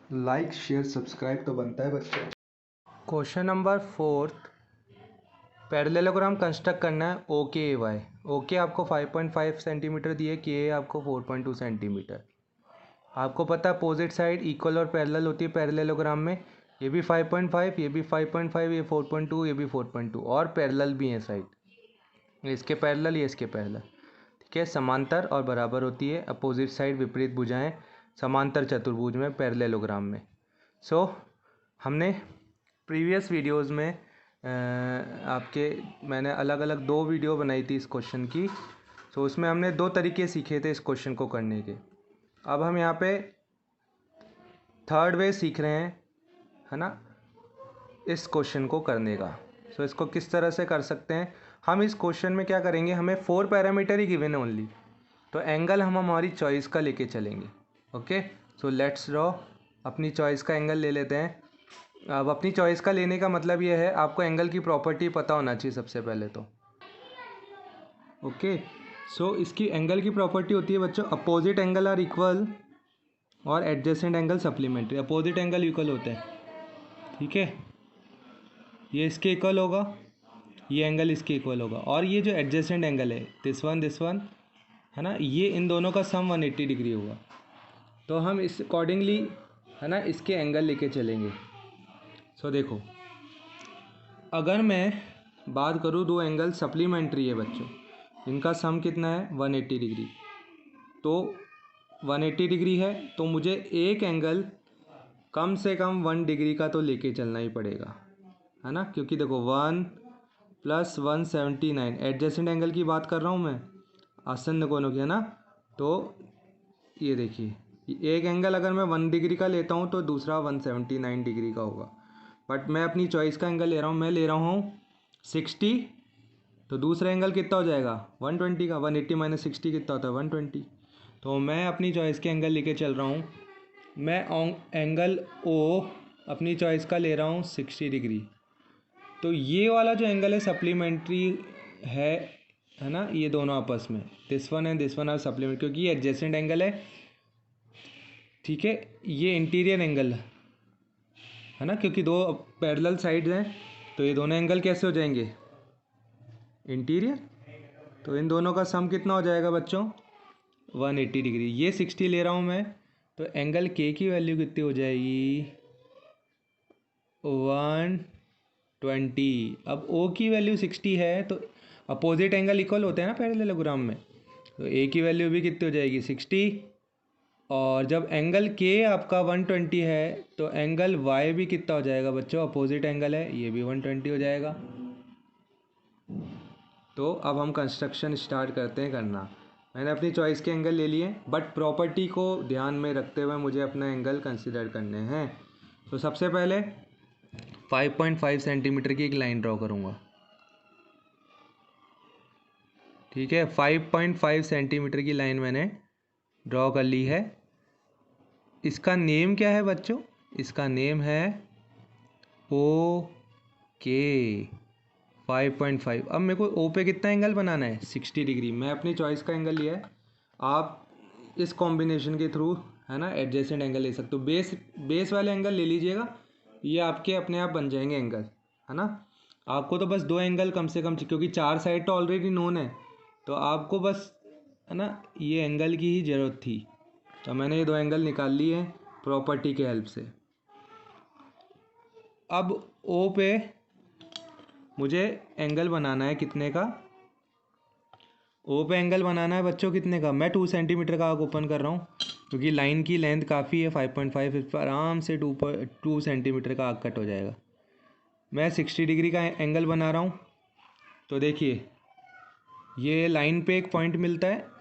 Like share subscribe तो बनता है बच्चों। क्वेश्चन नंबर 4 पैरेललोग्राम कंस्ट्रक्ट करना है ओ के ए वाई। ओ के आपको 5.5 सेंटीमीटर दिए, के ए आपको 4.2 सेंटीमीटर। आपको पता है अपोजिट साइड इक्वल और पैरेलल होती है पैरेललोग्राम में। ये भी 5.5, ये भी 5.5, ये 4.2, ये भी 4.2 और पैरेलल भी हैं साइड, ये इसके पैरेलल, ये इसके पैरेलल। ठीक है, समांतर और बराबर होती है अपोजिट साइड, विपरीत भुजाएं समांतर चतुर्भुज में पैरेललोग्राम में। हमने प्रीवियस वीडियोस में मैंने अलग अलग 2 वीडियो बनाई थी इस क्वेश्चन की। उसमें हमने 2 तरीके सीखे थे इस क्वेश्चन को करने के। अब हम यहाँ पे थर्ड वे सीख रहे हैं, है ना, इस क्वेश्चन को करने का। इसको किस तरह से कर सकते हैं हम। इस क्वेश्चन में क्या करेंगे, हमें 4 पैरामीटर ही गिवन है ओनली, तो एंगल हम हमारी चॉइस का लेके चलेंगे। Okay, let's draw. अपनी चॉइस का एंगल ले लेते हैं। अब अपनी चॉइस का लेने का मतलब ये है, आपको एंगल की प्रॉपर्टी पता होना चाहिए सबसे पहले तो। ओके, इसकी एंगल की प्रॉपर्टी होती है बच्चों, अपोजिट एंगल आर इक्वल और adjacent angle supplementary. Opposite angle equal होते हैं, ठीक है, ये इसके इक्वल होगा, ये एंगल इसके इक्वल होगा, और ये जो एडजेसेंट एंगल है दिस वन, है ना, ये इन दोनों का सम 180 डिग्री होगा। तो हम इस अकॉर्डिंगली, है ना, इसके एंगल लेके चलेंगे। देखो, अगर मैं बात करूँ, 2 एंगल सप्लीमेंट्री है बच्चों, इनका सम कितना है 180 डिग्री। तो 180 डिग्री है, तो मुझे एक एंगल कम से कम 1 डिग्री का तो लेके चलना ही पड़ेगा, है ना, क्योंकि देखो 1 + 179 एडजेसेंट एंगल की बात कर रहा हूँ मैं, आसन्न कोणों की, है ना। तो ये देखिए, एक एंगल अगर मैं 1 डिग्री का लेता हूँ तो दूसरा 179 डिग्री का होगा। बट मैं अपनी चॉइस का एंगल ले रहा हूँ, मैं ले रहा हूँ 60, तो दूसरा एंगल कितना हो जाएगा 120 का। 180 - 60 कितना होता है 120। तो मैं अपनी चॉइस के एंगल लेके चल रहा हूँ। मैं एंगल ओ अपनी चॉइस का ले रहा हूँ 60 डिग्री। तो ये वाला जो एंगल है सप्लीमेंट्री है ना, ये दोनों आपस में, this one and this one are supplementary, क्योंकि ये एडजेसेंट एंगल है, ठीक है। ये इंटीरियर एंगल है ना, क्योंकि 2 पैरेलल साइड्स हैं, तो ये दोनों एंगल कैसे हो जाएंगे इंटीरियर। तो इन दोनों का सम कितना हो जाएगा बच्चों 180 डिग्री। ये 60 ले रहा हूँ मैं, तो एंगल के की वैल्यू कितनी हो जाएगी 120। अब ओ की वैल्यू 60 है, तो अपोजिट एंगल इक्वल होते हैं ना पैरेललोग्राम में, तो ए की वैल्यू भी कितनी हो जाएगी 60। और जब एंगल के आपका 120 है, तो एंगल वाई भी कितना हो जाएगा बच्चों, अपोजिट एंगल है, ये भी 120 हो जाएगा। तो अब हम कंस्ट्रक्शन स्टार्ट करते हैं करना। मैंने अपनी चॉइस के एंगल ले लिए, बट प्रॉपर्टी को ध्यान में रखते हुए मुझे अपना एंगल कंसिडर करने हैं। तो सबसे पहले 5.5 सेंटीमीटर की एक लाइन ड्रॉ करूँगा, ठीक है। 5.5 सेंटीमीटर की लाइन मैंने ड्रॉ कर ली है। इसका नेम क्या है बच्चों, इसका नेम है ओ के 5.5। अब मेरे को ओ पे कितना एंगल बनाना है 60 डिग्री। मैं अपनी चॉइस का एंगल लिया है, आप इस कॉम्बिनेशन के थ्रू, है ना, एडजेसेंट एंगल ले सकते हो। बेस वाले एंगल ले लीजिएगा, ये आपके अपने आप बन जाएंगे एंगल, है ना। आपको तो बस 2 एंगल कम से कम, क्योंकि 4 साइड तो ऑलरेडी नोन है, तो आपको बस, है ना, ये एंगल की ही ज़रूरत थी। तो मैंने ये 2 एंगल निकाल लिए हैं प्रॉपर्टी के हेल्प से। अब ओ पे मुझे एंगल बनाना है कितने का, ओ पे एंगल बनाना है बच्चों कितने का, मैं 2 सेंटीमीटर का आर्क ओपन कर रहा हूँ, क्योंकि लाइन की लेंथ काफ़ी है 5.5, इस पर आराम से 2 सेंटीमीटर का आर्क कट हो जाएगा। मैं 60 डिग्री का एंगल बना रहा हूँ। तो देखिए, ये लाइन पे एक पॉइंट मिलता है,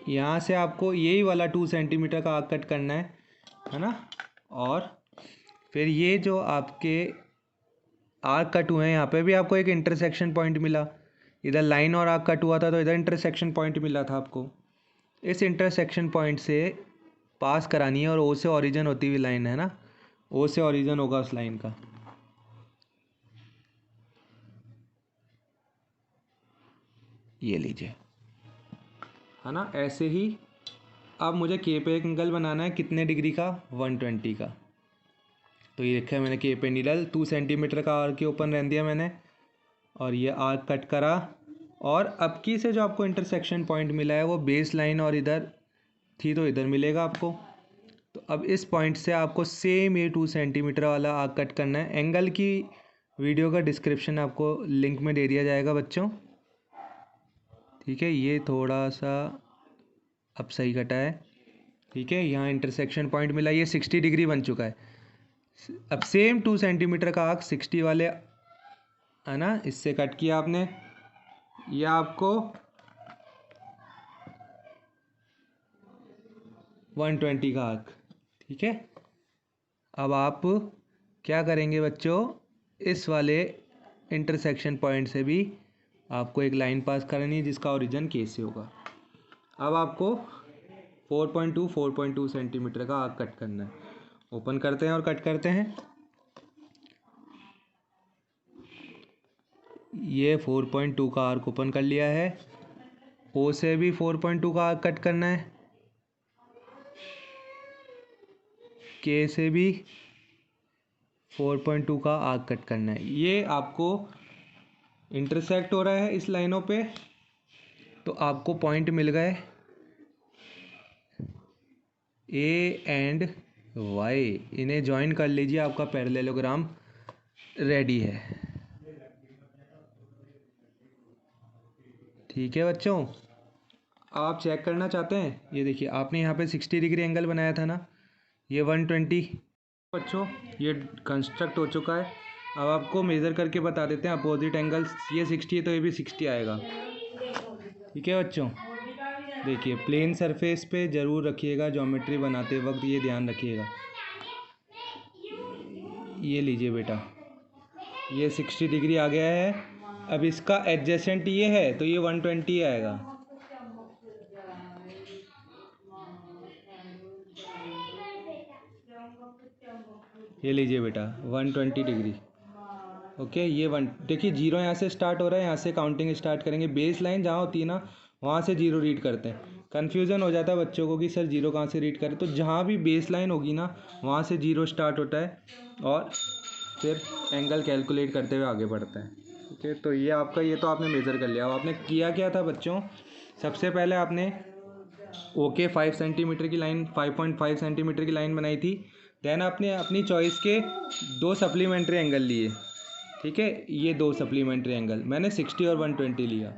यहाँ से आपको यही वाला 2 सेंटीमीटर का आर्क कट करना है ना। और फिर ये जो आपके आर्क कट हुए हैं, यहाँ पे भी आपको एक इंटरसेक्शन पॉइंट मिला, इधर लाइन और आर्क कट हुआ था, तो इधर इंटरसेक्शन पॉइंट मिला था आपको। इस इंटरसेक्शन पॉइंट से पास करानी है, और ओ से ओरिजिन होती हुई लाइन, है ना, ओ से ओरिजिन होगा उस लाइन का। ये लीजिए, है ना, ऐसे ही अब मुझे के पे एक एंगल बनाना है कितने डिग्री का 120 का। तो ये लिखा है मैंने कि ए पे नीडल 2 सेंटीमीटर का आर्क के ओपन रहने दिया मैंने, और ये आर्क कट करा। और अब की से जो आपको इंटरसेक्शन पॉइंट मिला है वो बेस लाइन और इधर थी तो इधर मिलेगा आपको। तो अब इस पॉइंट से आपको सेम ये 2 सेंटीमीटर वाला आर्क कट करना है। एंगल की वीडियो का डिस्क्रिप्शन आपको लिंक में दे दिया जाएगा बच्चों, ठीक है। ये थोड़ा सा अब सही कटा है, ठीक है। यहाँ इंटरसेक्शन पॉइंट मिला, ये 60 डिग्री बन चुका है। अब सेम 2 सेंटीमीटर का आर्क 60 वाले है ना, इससे कट किया आपने। यह आपको 120 का आर्क, ठीक है। अब आप क्या करेंगे बच्चों, इस वाले इंटरसेक्शन पॉइंट से भी आपको एक लाइन पास करनी है जिसका ओरिजिन के से होगा। अब आपको 4.2 सेंटीमीटर का आर्क कट करना है। ओपन करते हैं और कट करते हैं। ये 4.2 का आर्क ओपन कर लिया है। ओ से भी 4.2 का आर्क कट करना है, के से भी 4.2 का आर्क कट करना है। ये आपको इंटरसेक्ट हो रहा है इस लाइनों पे, तो आपको पॉइंट मिल गए ए एंड वाई। इन्हें ज्वाइन कर लीजिए, आपका पैरेललोग्राम रेडी है, ठीक है बच्चों। आप चेक करना चाहते हैं, ये देखिए आपने यहाँ पे 60 डिग्री एंगल बनाया था ना, ये 120। बच्चों ये कंस्ट्रक्ट हो चुका है। अब आपको मेज़र करके बता देते हैं अपोजिट एंगल्स। ये 60 है तो ये भी 60 आएगा, ठीक है बच्चों। देखिए प्लेन सरफेस पे ज़रूर रखिएगा ज्योमेट्री बनाते वक्त, ये ध्यान रखिएगा। ये लीजिए बेटा, ये 60 डिग्री आ गया है। अब इसका एडजेसेंट ये है तो ये 120 आएगा, ये लीजिए बेटा 120 डिग्री। ओके ये देखिए जीरो यहाँ से स्टार्ट हो रहा है, यहाँ से काउंटिंग स्टार्ट करेंगे। बेस लाइन जहाँ होती है ना वहाँ से जीरो रीड करते हैं। कन्फ्यूज़न हो जाता है बच्चों को कि सर जीरो कहाँ से रीड करें, तो जहाँ भी बेस लाइन होगी ना वहाँ से जीरो स्टार्ट होता है और फिर एंगल कैलकुलेट करते हुए आगे बढ़ता है, ठीक है। तो ये आपका, ये तो आपने मेज़र कर लिया। अब आपने किया क्या था बच्चों, सबसे पहले आपने ओके 5 सेंटीमीटर की लाइन, 5.5 सेंटीमीटर की लाइन बनाई थी। देन आपने अपनी चॉइस के 2 सप्लीमेंट्री एंगल लिए, ठीक है। ये 2 सप्लीमेंट्री एंगल मैंने 60 और 120 लिया।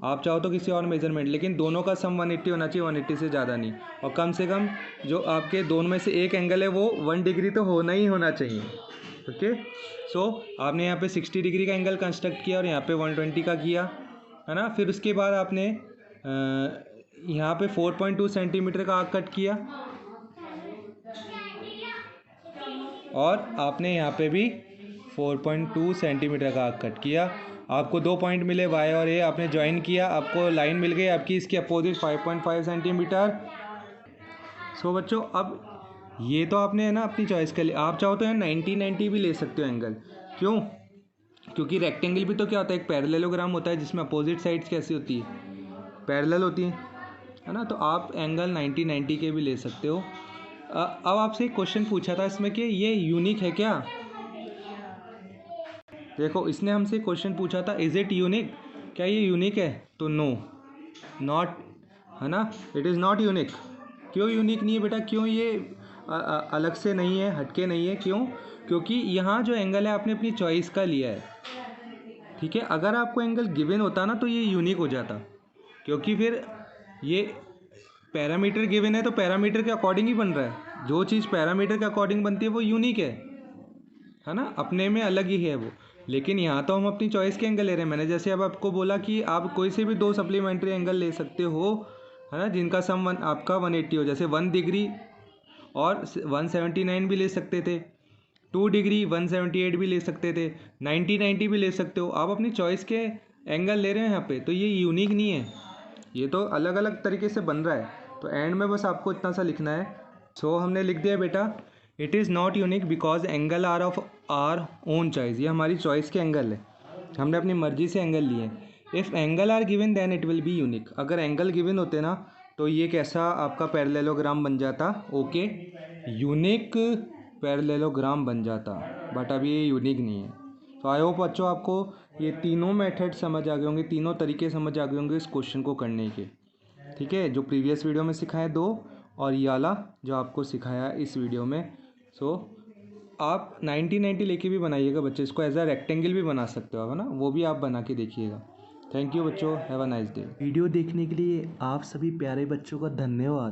आप चाहो तो किसी और मेजरमेंट, लेकिन दोनों का सम 180 होना चाहिए, 180 से ज़्यादा नहीं। और कम से कम जो आपके दोनों में से एक एंगल है वो 1 डिग्री तो होना ही होना चाहिए, ओके। सो आपने यहाँ पे 60 डिग्री का एंगल कंस्ट्रक्ट किया और यहाँ पे 120 का किया, है ना। फिर उसके बाद आपने यहाँ पे 4.2 सेंटीमीटर का आर्क कट किया और आपने यहाँ पे भी 4.2 सेंटीमीटर का आर्क कट किया। आपको 2 पॉइंट मिले वाई और ए, आपने ज्वाइन किया, आपको लाइन मिल गई आपकी इसकी अपोजिट 5.5 सेंटीमीटर। सो बच्चों अब ये तो आपने है ना अपनी चॉइस के लिए, आप चाहो तो 90 भी ले सकते हो एंगल। क्यों? क्योंकि रेक्टेंगल भी तो क्या होता है, एक पैरेललोग्राम होता है जिसमें अपोजिट साइड्स कैसी होती है, पैरेलल होती है ना। तो आप एंगल 90 के भी ले सकते हो। अब आपसे एक क्वेश्चन पूछा था इसमें कि ये यूनिक है क्या। देखो इसने हमसे क्वेश्चन पूछा था इज़ इट यूनिक, क्या ये यूनिक है, तो नो नॉट, है ना, इट इज़ नॉट यूनिक। क्यों यूनिक नहीं है बेटा, क्यों ये अलग से नहीं है, हटके नहीं है, क्यों? क्योंकि यहाँ जो एंगल है आपने अपनी चॉइस का लिया है, ठीक है। अगर आपको एंगल गिवन होता ना तो ये यूनिक हो जाता, क्योंकि फिर ये पैरामीटर गिवन है तो पैरामीटर के अकॉर्डिंग ही बन रहा है। जो चीज़ पैरामीटर के अकॉर्डिंग बनती है वो यूनिक है ना, अपने में अलग ही है वो। लेकिन यहाँ तो हम अपनी चॉइस के एंगल ले रहे हैं। मैंने जैसे अब आपको बोला कि आप कोई से भी 2 सप्लीमेंट्री एंगल ले सकते हो, है ना, जिनका सम आपका 180 हो। जैसे 1 डिग्री और 179 भी ले सकते थे, 2 डिग्री 178 भी ले सकते थे, 90 भी ले सकते हो। आप अपनी चॉइस के एंगल ले रहे हैं यहाँ पे, तो ये यूनिक नहीं है, ये तो अलग अलग तरीके से बन रहा है। तो एंड में बस आपको इतना सा लिखना है। सो हमने लिख दिया बेटा it is not unique because angle are of our own choice. ये हमारी चॉइस के एंगल है, हमने अपनी मर्जी से एंगल लिए। If angle are given then it will be unique. अगर एंगल गिवन होते ना तो ये कैसा आपका पैरेललोग्राम बन जाता, ओके। यूनिक पैरेललोग्राम बन जाता, बट अभी ये यूनिक नहीं है। तो आई होप बच्चों आपको ये तीनों मेथड समझ आ गए होंगे, तीनों तरीके समझ आ गए होंगे इस क्वेश्चन को करने के। ठीक है, जो प्रीवियस वीडियो में सिखाए 2 और ये वाला जो आपको सिखाया इस वीडियो में। सो आप 90-90 लेके भी बनाइएगा बच्चे, इसको एज अ रेक्टेंगल भी बना सकते हो, है ना, वो भी आप बना के देखिएगा। थैंक यू बच्चों, have a nice day. Video देखने के लिए आप सभी प्यारे बच्चों का धन्यवाद।